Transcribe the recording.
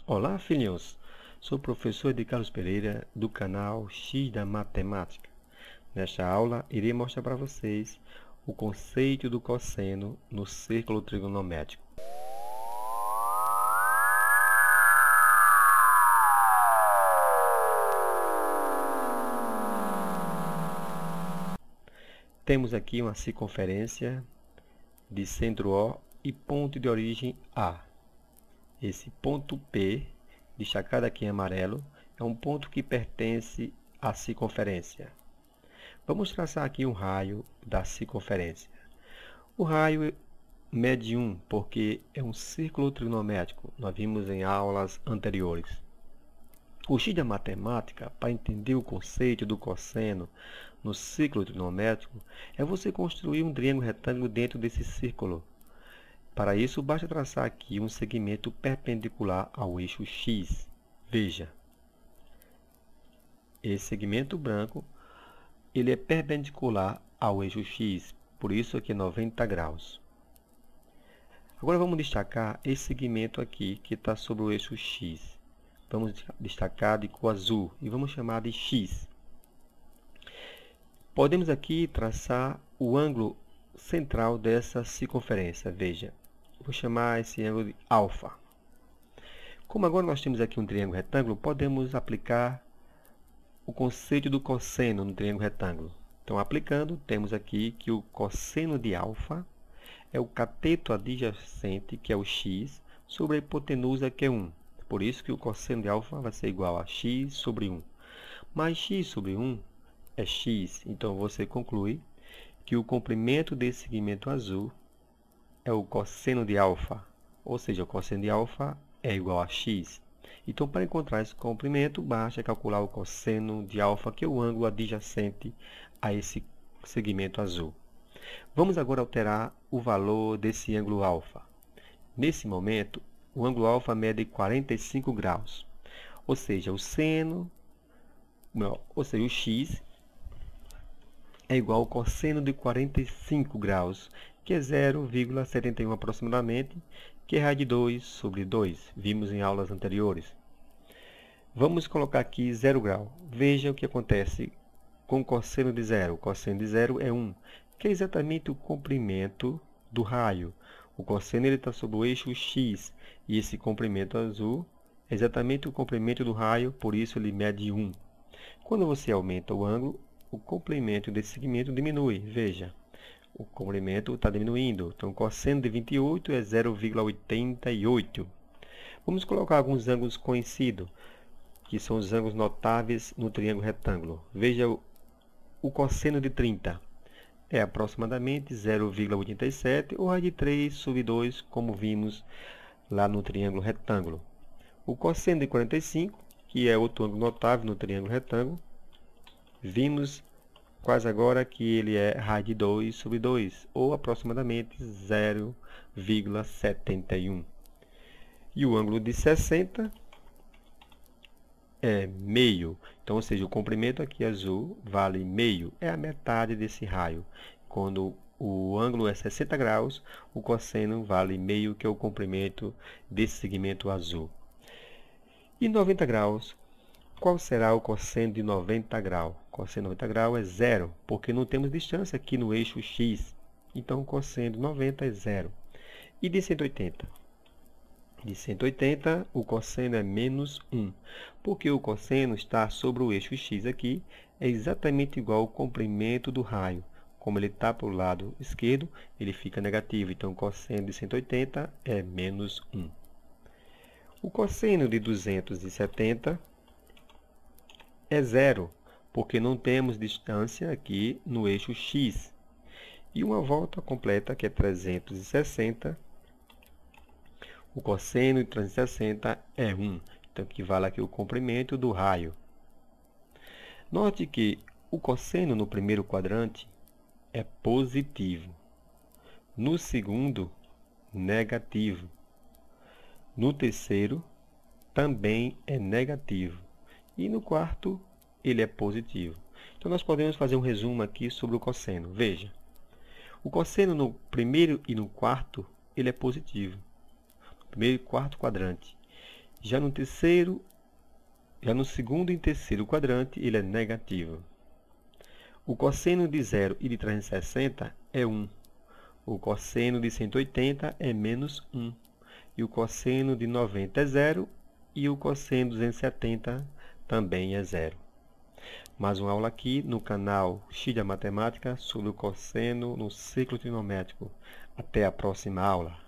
Olá, filhinhos! Sou o professor de Carlos Pereira, do canal X da Matemática. Nesta aula, irei mostrar para vocês o conceito do cosseno no círculo trigonométrico. Temos aqui uma circunferência de centro O e ponto de origem A. Esse ponto P, destacado aqui em amarelo, é um ponto que pertence à circunferência. Vamos traçar aqui um raio da circunferência. O raio mede 1, porque é um círculo trigonométrico. Nós vimos em aulas anteriores. O X da matemática, para entender o conceito do cosseno no círculo trigonométrico, é você construir um triângulo retângulo dentro desse círculo. Para isso, basta traçar aqui um segmento perpendicular ao eixo X. Veja, esse segmento branco ele é perpendicular ao eixo X, por isso aqui é 90 graus. Agora vamos destacar esse segmento aqui que está sobre o eixo X. Vamos destacar de cor azul e vamos chamar de X. Podemos aqui traçar o ângulo central dessa circunferência. Veja, vou chamar esse ângulo de alfa. Como agora nós temos aqui um triângulo retângulo, podemos aplicar o conceito do cosseno no triângulo retângulo. Então, aplicando, temos aqui que o cosseno de alfa é o cateto adjacente, que é o x, sobre a hipotenusa, que é 1. Por isso que o cosseno de alfa vai ser igual a x sobre 1. Mas x sobre 1 é x, então você conclui que o comprimento desse segmento azul é o cosseno de alfa, ou seja, o cosseno de alfa é igual a x. Então, para encontrar esse comprimento, basta calcular o cosseno de alfa, que é o ângulo adjacente a esse segmento azul. Vamos agora alterar o valor desse ângulo alfa. Nesse momento, o ângulo alfa mede 45 graus, ou seja, o x é igual ao cosseno de 45 graus, que é 0,71 aproximadamente, que é raiz de 2 sobre 2. Vimos em aulas anteriores. Vamos colocar aqui 0 grau. Veja o que acontece com o cosseno de 0. O cosseno de 0 é 1, que é exatamente o comprimento do raio. O cosseno está sobre o eixo X, e esse comprimento azul é exatamente o comprimento do raio, por isso ele mede 1. Quando você aumenta o ângulo, o comprimento desse segmento diminui. Veja, o comprimento está diminuindo. Então, o cosseno de 28 é 0,88. Vamos colocar alguns ângulos conhecidos, que são os ângulos notáveis no triângulo retângulo. Veja, o cosseno de 30 é aproximadamente 0,87 ou raiz de 3 sobre 2, como vimos lá no triângulo retângulo. O cosseno de 45, que é outro ângulo notável no triângulo retângulo, vimos quase agora que ele é raiz de 2 sobre 2, ou aproximadamente 0,71. E o ângulo de 60 é meio. Então, ou seja, o comprimento aqui azul vale meio, é a metade desse raio. Quando o ângulo é 60 graus, o cosseno vale meio, que é o comprimento desse segmento azul. E 90 graus, qual será o cosseno de 90 graus? O cosseno de 90 graus é zero, porque não temos distância aqui no eixo X. Então, o cosseno de 90 é zero. E de 180? De 180, o cosseno é menos 1, porque o cosseno está sobre o eixo X aqui, é exatamente igual ao comprimento do raio. Como ele está para o lado esquerdo, ele fica negativo. Então, o cosseno de 180 é menos 1. O cosseno de 270 é zero, porque não temos distância aqui no eixo X. E uma volta completa, que é 360, o cosseno de 360 é 1. Então, equivale aqui o comprimento do raio. Note que o cosseno no primeiro quadrante é positivo. No segundo, negativo. No terceiro, também é negativo. E no quarto, ele é positivo. Então, nós podemos fazer um resumo aqui sobre o cosseno. Veja, o cosseno no primeiro e no quarto, ele é positivo. No primeiro e quarto quadrante. Já no segundo e terceiro quadrante, ele é negativo. O cosseno de 0 e de 360 é 1. O cosseno de 180 é menos 1. E o cosseno de 90 é 0. E o cosseno de 270 também é 0. Mais uma aula aqui no canal X da Matemática sobre o cosseno no ciclo trigonométrico. Até a próxima aula.